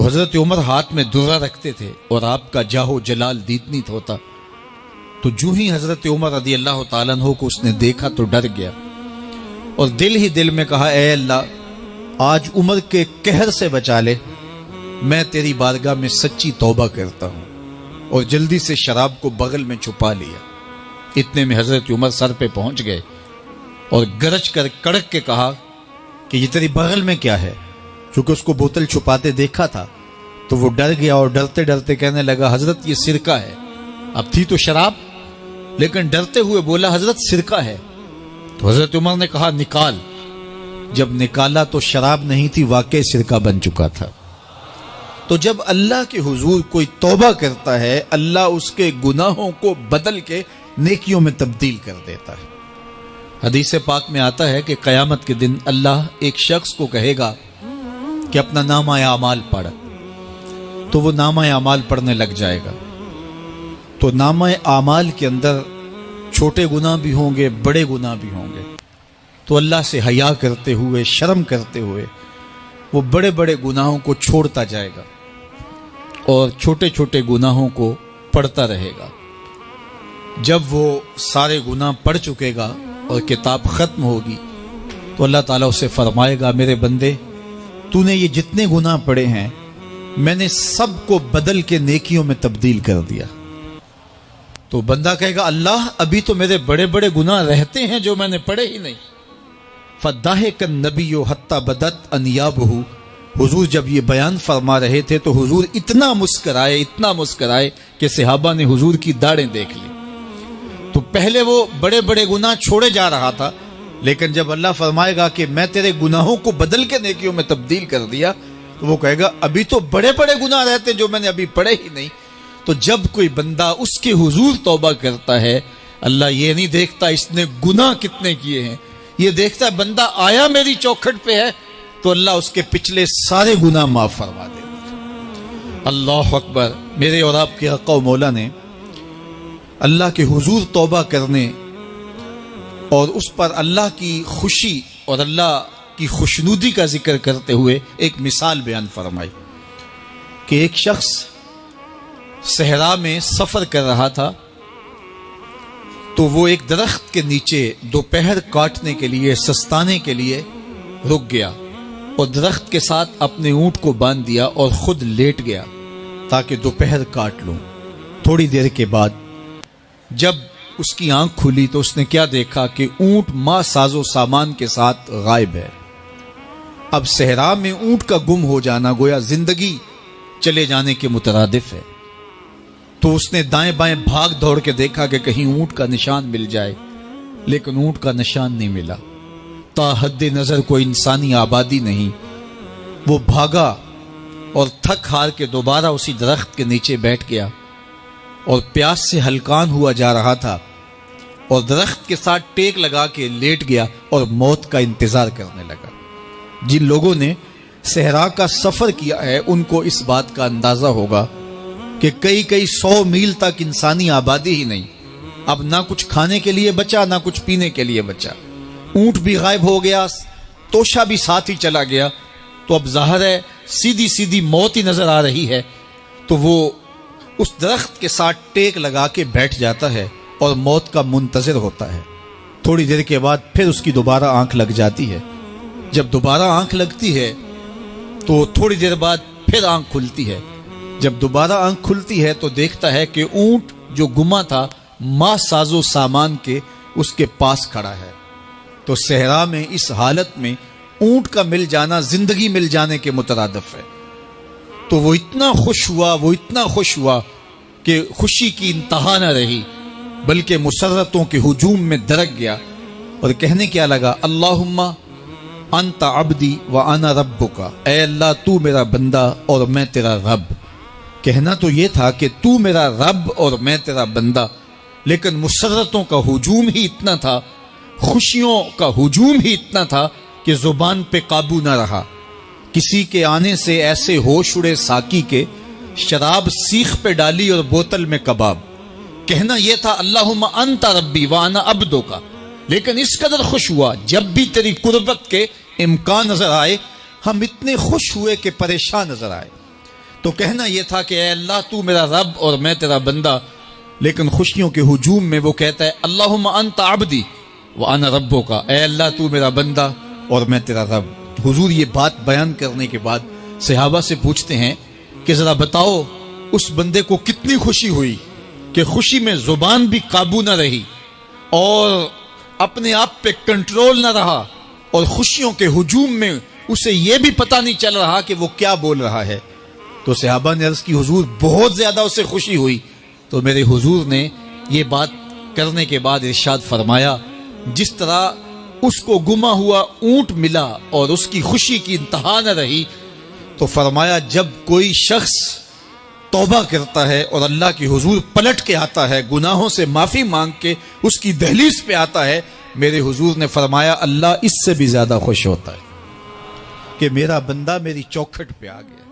تو حضرت عمر ہاتھ میں درہ رکھتے تھے اور آپ کا جاہو جلال دیدنیت ہوتا. تو جو ہی حضرت عمر رضی اللہ تعالیٰ عنہ کو اس نے دیکھا تو ڈر گیا اور دل ہی دل میں کہا اے اللہ آج عمر کے قہر سے بچا لے، میں تیری بارگاہ میں سچی توبہ کرتا ہوں. اور جلدی سے شراب کو بغل میں چھپا لیا. اتنے میں حضرت عمر سر پہ پہنچ گئے اور گرج کر کڑک کے کہا کہ یہ تیری بغل میں کیا ہے؟ چونکہ اس کو بوتل چھپاتے دیکھا تھا تو وہ ڈر گیا اور ڈرتے ڈرتے کہنے لگا حضرت یہ سرکہ ہے. اب تھی تو شراب لیکن ڈرتے ہوئے بولا حضرت سرکہ ہے. تو حضرت عمر نے کہا نکال. جب نکالا تو شراب نہیں تھی، واقعی سرکہ بن چکا تھا. تو جب اللہ کے حضور کوئی توبہ کرتا ہے اللہ اس کے گناہوں کو بدل کے نیکیوں میں تبدیل کر دیتا ہے. حدیث پاک میں آتا ہے کہ قیامت کے دن اللہ ایک شخص کو کہے گا کہ اپنا نامہ اعمال پڑھ. تو وہ نامہ اعمال پڑھنے لگ جائے گا. تو نامہ اعمال کے اندر چھوٹے گناہ بھی ہوں گے، بڑے گناہ بھی ہوں گے. تو اللہ سے حیا کرتے ہوئے، شرم کرتے ہوئے وہ بڑے بڑے گناہوں کو چھوڑتا جائے گا اور چھوٹے چھوٹے گناہوں کو پڑھتا رہے گا. جب وہ سارے گناہ پڑھ چکے گا اور کتاب ختم ہوگی تو اللہ تعالیٰ اسے فرمائے گا میرے بندے تو نے یہ جتنے گناہ پڑھے ہیں میں نے سب کو بدل کے نیکیوں میں تبدیل کر دیا. تو بندہ کہے گا اللہ ابھی تو میرے بڑے بڑے گناہ رہتے ہیں جو میں نے پڑھے ہی نہیں. فَضَحِكَ النَّبِيُّ حَتَّى بَدَتْ أَنْيَابُهُ. حضور جب یہ بیان فرما رہے تھے تو حضور اتنا مسکرائے کہ صحابہ نے حضور کی داڑیں دیکھ لی. تو پہلے وہ بڑے بڑے گناہ چھوڑے جا رہا تھا لیکن جب اللہ فرمائے گا کہ میں تیرے گناہوں کو بدل کے نیکیوں میں تبدیل کر دیا تو وہ کہے گا ابھی تو بڑے بڑے گناہ رہتے جو میں نے ابھی پڑھے ہی نہیں. تو جب کوئی بندہ اس کے حضور توبہ کرتا ہے اللہ یہ نہیں دیکھتا اس نے گناہ کتنے کیے ہیں، یہ دیکھتا ہے بندہ آیا میری چوکھٹ پہ ہے تو اللہ اس کے پچھلے سارے گناہ معاف فرما دے. اللہ اکبر. میرے اور آپ کے آقا و مولا نے اللہ کے حضور توبہ کرنے اور اس پر اللہ کی خوشی اور اللہ کی خوشنودی کا ذکر کرتے ہوئے ایک مثال بیان فرمائی کہ ایک شخص صحرا میں سفر کر رہا تھا تو وہ ایک درخت کے نیچے دوپہر کاٹنے کے لیے سستانے کے لیے رک گیا اور درخت کے ساتھ اپنے اونٹ کو باندھ دیا اور خود لیٹ گیا تاکہ دوپہر کاٹ لوں. تھوڑی دیر کے بعد جب اس کی آنکھ کھلی تو اس نے کیا دیکھا کہ اونٹ ماں ساز و سامان کے ساتھ غائب ہے. اب صحرا میں اونٹ کا گم ہو جانا گویا زندگی چلے جانے کے مترادف ہے. تو اس نے دائیں بائیں بھاگ دوڑ کے دیکھا کہ کہیں اونٹ کا نشان مل جائے لیکن اونٹ کا نشان نہیں ملا. تا حد نظر کوئی انسانی آبادی نہیں. وہ بھاگا اور تھک ہار کے دوبارہ اسی درخت کے نیچے بیٹھ گیا اور پیاس سے ہلکان ہوا جا رہا تھا اور درخت کے ساتھ ٹیک لگا کے لیٹ گیا اور موت کا انتظار کرنے لگا. جن لوگوں نے صحرا کا سفر کیا ہے ان کو اس بات کا اندازہ ہوگا کہ کئی 100 میل تک انسانی آبادی ہی نہیں. اب نہ کچھ کھانے کے لیے بچا نہ کچھ پینے کے لیے بچا. اونٹ بھی غائب ہو گیا، توشا بھی ساتھ ہی چلا گیا. تو اب ظاہر ہے سیدھی موت ہی نظر آ رہی ہے. تو وہ اس درخت کے ساتھ ٹیک لگا کے بیٹھ جاتا ہے اور موت کا منتظر ہوتا ہے. تھوڑی دیر کے بعد پھر اس کی دوبارہ آنکھ لگ جاتی ہے. جب دوبارہ آنکھ لگتی ہے تو تھوڑی دیر بعد پھر آنکھ کھلتی ہے. جب دوبارہ آنکھ کھلتی ہے تو دیکھتا ہے کہ اونٹ جو گما تھا ماں ساز و سامان کے اس کے پاس کھڑا ہے. تو صحرا میں اس حالت میں اونٹ کا مل جانا زندگی مل جانے کے مترادف ہے. تو وہ اتنا خوش ہوا کہ خوشی کی انتہا نہ رہی بلکہ مسرتوں کے ہجوم میں درک گیا اور کہنے کیا لگا اللہم انت عبدی وانا ربک. اے اللہ تو میرا بندہ اور میں تیرا رب. کہنا تو یہ تھا کہ تو میرا رب اور میں تیرا بندہ لیکن مسرتوں کا ہجوم ہی اتنا تھا، خوشیوں کا ہجوم ہی اتنا تھا کہ زبان پہ قابو نہ رہا. کسی کے آنے سے ایسے ہوش اڑے ساکی کے شراب سیخ پہ ڈالی اور بوتل میں کباب. کہنا یہ تھا اللہم انت ربی وانا عبدک. لیکن اس قدر خوش ہوا جب بھی تیری قربت کے امکان نظر آئے ہم اتنے خوش ہوئے کہ پریشان نظر آئے. تو کہنا یہ تھا کہ اے اللہ تو میرا رب اور میں تیرا بندہ، لیکن خوشیوں کے ہجوم میں وہ کہتا ہے اللہم انت عبدی وانا ربک، اے اللہ تو میرا بندہ اور میں تیرا رب۔ حضور یہ بات بیان کرنے کے بعد صحابہ سے پوچھتے ہیں کہ ذرا بتاؤ اس بندے کو کتنی خوشی ہوئی کہ خوشی میں زبان بھی قابو نہ رہی اور اپنے آپ پہ کنٹرول نہ رہا، اور خوشیوں کے ہجوم میں اسے یہ بھی پتہ نہیں چل رہا کہ وہ کیا بول رہا ہے۔ تو صحابہ نے عرض کی حضور بہت زیادہ اسے خوشی ہوئی۔ تو میرے حضور نے یہ بات کرنے کے بعد ارشاد فرمایا جس طرح اس کو گما ہوا اونٹ ملا اور اس کی خوشی کی انتہا نہ رہی، تو فرمایا جب کوئی شخص توبہ کرتا ہے اور اللہ کی حضور پلٹ کے آتا ہے، گناہوں سے معافی مانگ کے اس کی دہلیز پہ آتا ہے، میرے حضور نے فرمایا اللہ اس سے بھی زیادہ خوش ہوتا ہے کہ میرا بندہ میری چوکھٹ پہ آ گیا۔